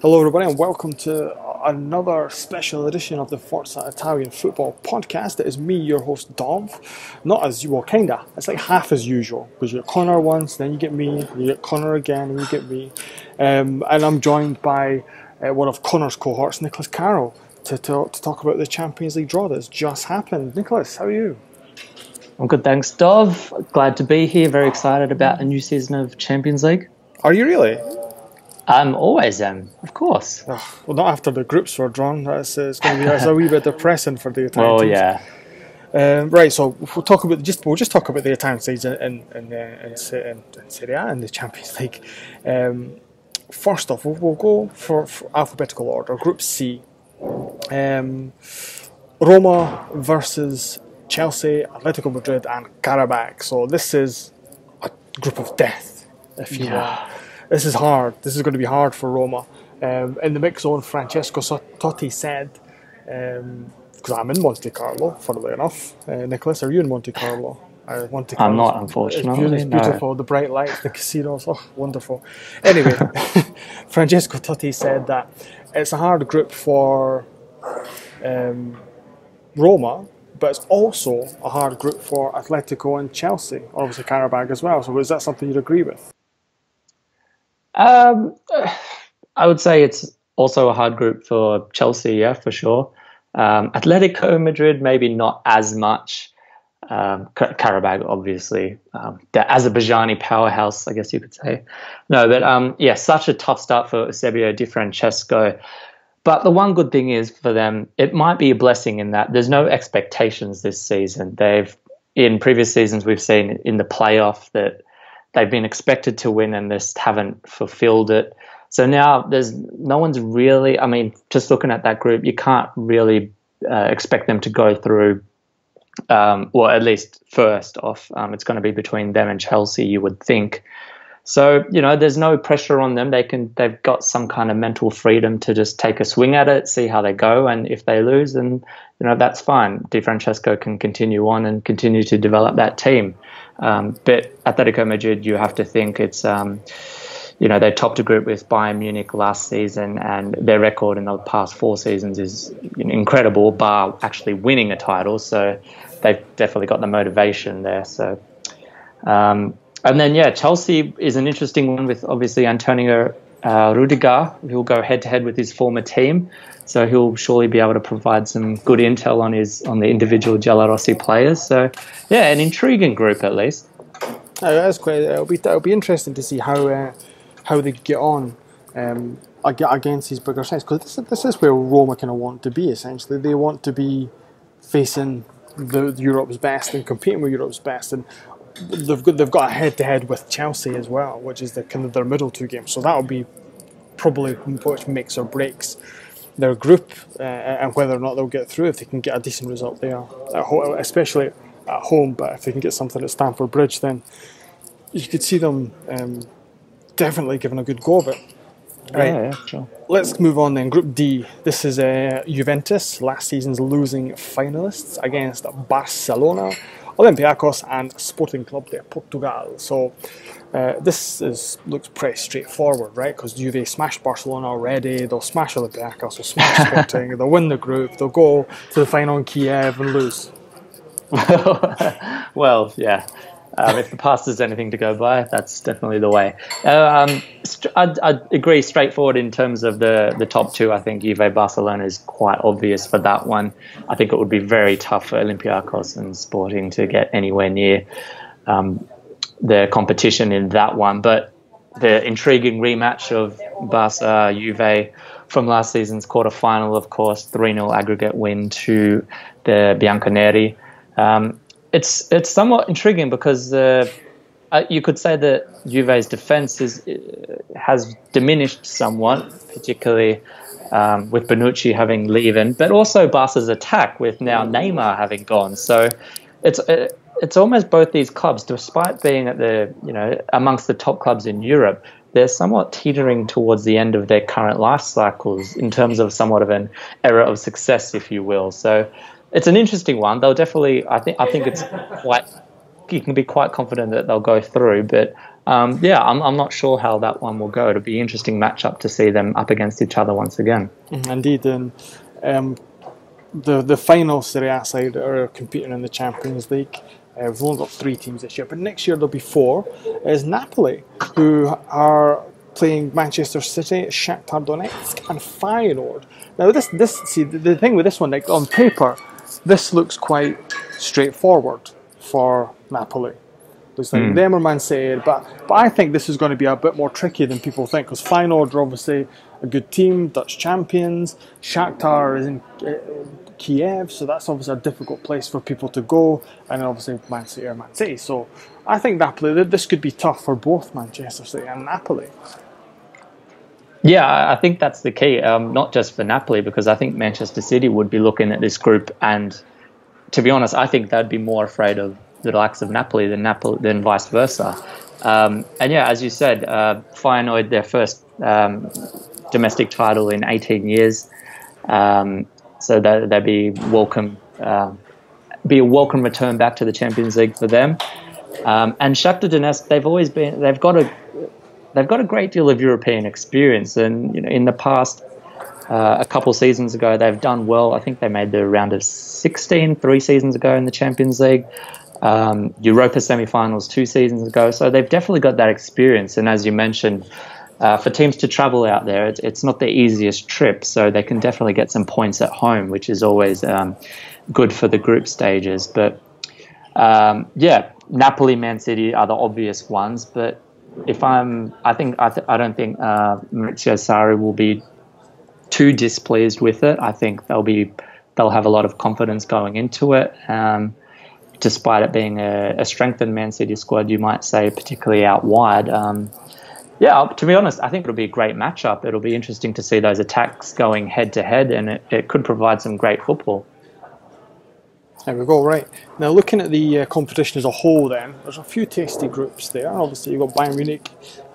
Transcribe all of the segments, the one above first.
Hello, everybody, and welcome to another special edition of the Forza Italian Football Podcast. It is me, your host, Dov. Not as you, well, kinda. It's like half as usual, because you get Connor once, then you get me, you get Connor again, and you get me. And I'm joined by one of Connor's cohorts, Nicholas Carroll, to talk about the Champions League draw that's just happened. Nicholas, how are you? I'm good, thanks, Dov. Glad to be here. Very excited about a new season of Champions League. Are you really? Always am, of course. Oh, well, not after the groups were drawn. It's going to be a wee bit depressing for the Italian teams. Yeah. Right, so we'll just talk about the Italian sides in Serie A and the Champions League. First off, we'll go for alphabetical order. Group C, Roma versus Chelsea, Atletico Madrid, and Karabakh. So this is a group of death, if you will. This is hard. This is going to be hard for Roma. In the mix zone, Francesco Totti said, because I'm in Monte Carlo, funnily enough. Nicholas, are you in Monte Carlo? Monte Carlo, I'm not, unfortunately. It's beautiful. The bright lights, the casinos, oh, wonderful. Anyway, Francesco Totti said that it's a hard group for Roma, but it's also a hard group for Atletico and Chelsea, obviously Karabakh as well. So is that something you'd agree with? I would say it's also a hard group for Chelsea, yeah, for sure. Atletico Madrid, maybe not as much. Karabakh, obviously, the Azerbaijani powerhouse, I guess you could say. No, but yeah, such a tough start for Eusebio Di Francesco. But the one good thing is for them, it might be a blessing in that there's no expectations this season. In previous seasons, we've seen in the playoff that they've been expected to win and just haven't fulfilled it. So now there's no one's really, I mean, just looking at that group, you can't really expect them to go through, or at least first off, it's going to be between them and Chelsea, you would think. So, there's no pressure on them. They've got some kind of mental freedom to just take a swing at it, see how they go. And if they lose, then, that's fine. Di Francesco can continue on and continue to develop that team. But Atletico Madrid, you have to think it's, they topped a group with Bayern Munich last season, and their record in the past 4 seasons is incredible, bar actually winning a title. So they've definitely got the motivation there. So, and then, Chelsea is an interesting one with obviously Antonio Rudiger, who'll go head-to-head with his former team. So he'll surely be able to provide some good intel on the individual Giallorossi players. So, yeah, an intriguing group at least. That's great. It'll be interesting to see how they get on against these bigger sides, because this is where Roma kind of want to be. Essentially, they want to be facing the Europe's best and competing with Europe's best, and they've got a head-to-head with Chelsea as well, which is their middle 2 games. So that'll be probably which makes or breaks their group, and whether or not they'll get through. If they can get a decent result there, especially at home, but if they can get something at Stamford Bridge, then you could see them definitely giving a good go of it. Right. Yeah, sure. Let's move on then. Group D. This is Juventus, last season's losing finalists, against Barcelona, Olympiacos, and Sporting Club de Portugal. So this looks pretty straightforward, right? Because Juve smashed Barcelona already. They'll smash Olympiacos, they'll smash Sporting, they'll win the group, they'll go to the final in Kiev and lose. Well, yeah. If the past is anything to go by, that's definitely the way. I'd agree, straightforward in terms of the top 2. I think Juve Barcelona is quite obvious for that one. I think it would be very tough for Olympiacos and Sporting to get anywhere near the competition in that one. But the intriguing rematch of Barca Juve from last season's quarterfinal, of course, 3-0 aggregate win to the Bianconeri. It's somewhat intriguing because you could say that Juve's defence has diminished somewhat, particularly with Bonucci having leaving, but also Barca's attack with now Neymar having gone. So it's almost both these clubs, despite being at amongst the top clubs in Europe, they're somewhat teetering towards the end of their current life cycles in terms of somewhat of an era of success, if you will. So it's an interesting one. They'll definitely, I think it's quite, you can be quite confident that they'll go through, but Yeah, I'm not sure how that one will go. It'll be an interesting matchup to see them up against each other once again. Indeed, and the final Serie A side are competing in the Champions League. We've only got 3 teams this year, but next year there'll be 4. Is Napoli, who are playing Manchester City, Shakhtar Donetsk, and Feyenoord. Now, the thing with this one, like on paper, this looks quite straightforward for Napoli. Looks like them or Man City, but I think this is going to be a bit more tricky than people think, because Feyenoord are obviously a good team, Dutch champions. Shakhtar is in Kiev, so that's obviously a difficult place for people to go, and then obviously Man City or Man City. So I think Napoli, this could be tough for both Manchester City and Napoli. Yeah, I think that's the key, not just for Napoli, because I think Manchester City would be looking at this group, and to be honest, I think they'd be more afraid of the likes of Napoli than vice versa. And yeah, as you said, Feyenoord, their first domestic title in 18 years, so they'd be welcome, be a welcome return back to the Champions League for them. And Shakhtar Donetsk, they've got a great deal of European experience, and in the past, a couple of seasons ago, they've done well. I think they made the round of 16 3 seasons ago in the Champions League. Europa semi-finals 2 seasons ago. So they've definitely got that experience. And as you mentioned, for teams to travel out there, it's not the easiest trip. So they can definitely get some points at home, which is always good for the group stages. But yeah, Napoli, Man City are the obvious ones. But I don't think Maurizio Sarri will be too displeased with it. I think they'll have a lot of confidence going into it. Despite it being a strengthened Man City squad, you might say, particularly out wide. Yeah, to be honest, I think it'll be a great matchup. It'll be interesting to see those attacks going head-to-head, and it could provide some great football. There we go, right. Now, looking at the competition as a whole then, there's a few tasty groups there. Obviously, you've got Bayern Munich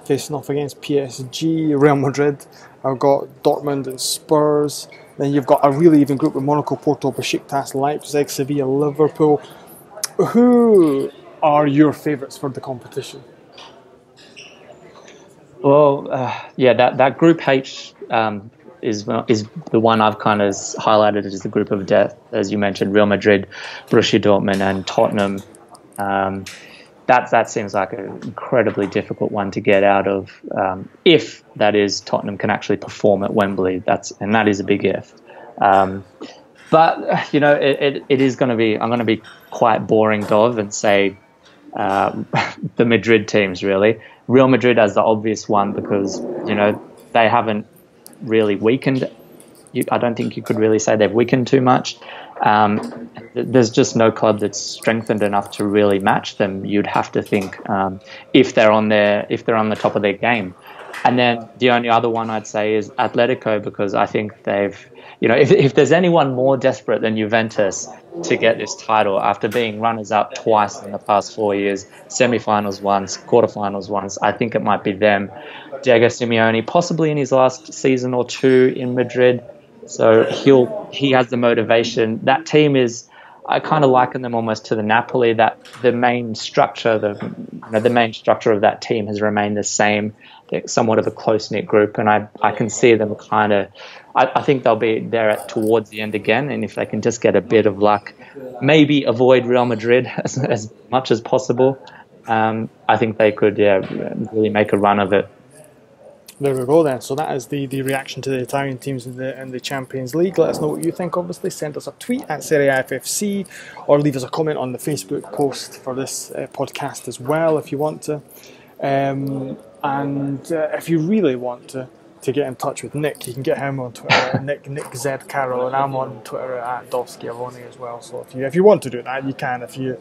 facing off against PSG, Real Madrid. I've got Dortmund and Spurs. Then you've got a really even group with Monaco, Porto, Besiktas, Leipzig, Sevilla, Liverpool. Who are your favourites for the competition? Well, yeah, that Group H is the one I've kind of highlighted as the group of death, as you mentioned, Real Madrid, Borussia Dortmund, and Tottenham. That seems like an incredibly difficult one to get out of, if that is Tottenham can actually perform at Wembley. That is a big if. But it is going to be. I'm going to be quite boring, Dov, and say the Madrid teams really. Real Madrid as the obvious one because they haven't really weakened. I don't think you could really say they've weakened too much. There's just no club that's strengthened enough to really match them. You'd have to think if they're on the top of their game. And then the only other one I'd say is Atletico, because I think they've, if there's anyone more desperate than Juventus to get this title after being runners-up twice in the past 4 years, semi-finals once, quarterfinals once, I think it might be them. Diego Simeone, possibly in his last season or two in Madrid, so he has the motivation. That team is, I kind of liken them almost to the Napoli. That the main structure, the main structure of that team has remained the same. They're somewhat of a close-knit group, and I can see them kind of. I think they'll be there towards the end again, and if they can just get a bit of luck, maybe avoid Real Madrid as much as possible, I think they could really make a run of it. There we go then. So that is the reaction to the Italian teams in the Champions League. Let us know what you think, obviously. Send us a tweet at Serie A FFC or leave us a comment on the Facebook post for this podcast as well if you want to. And if you really want to get in touch with Nick, you can get him on Twitter, Nick Z Carroll, and I'm on Twitter at Dovschiavone as well. So if you want to do that, you can if you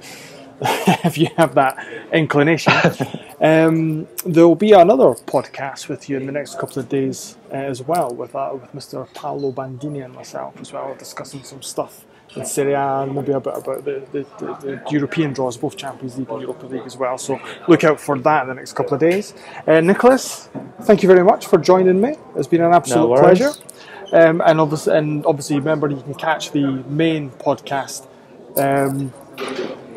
have that inclination. There will be another podcast with you in the next couple of days as well with Mr. Paolo Bandini and myself as well, discussing some stuff in Serie A and maybe a bit about the European draws, both Champions League and Europa League as well. So look out for that in the next couple of days. Nicholas, thank you very much for joining me. It's been an absolute pleasure. And obviously remember you can catch the main podcast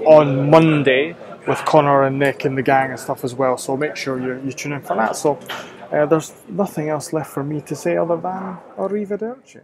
on Monday with Connor and Nick and the gang and stuff as well. So make sure you tune in for that. So there's nothing else left for me to say other than arrivederci.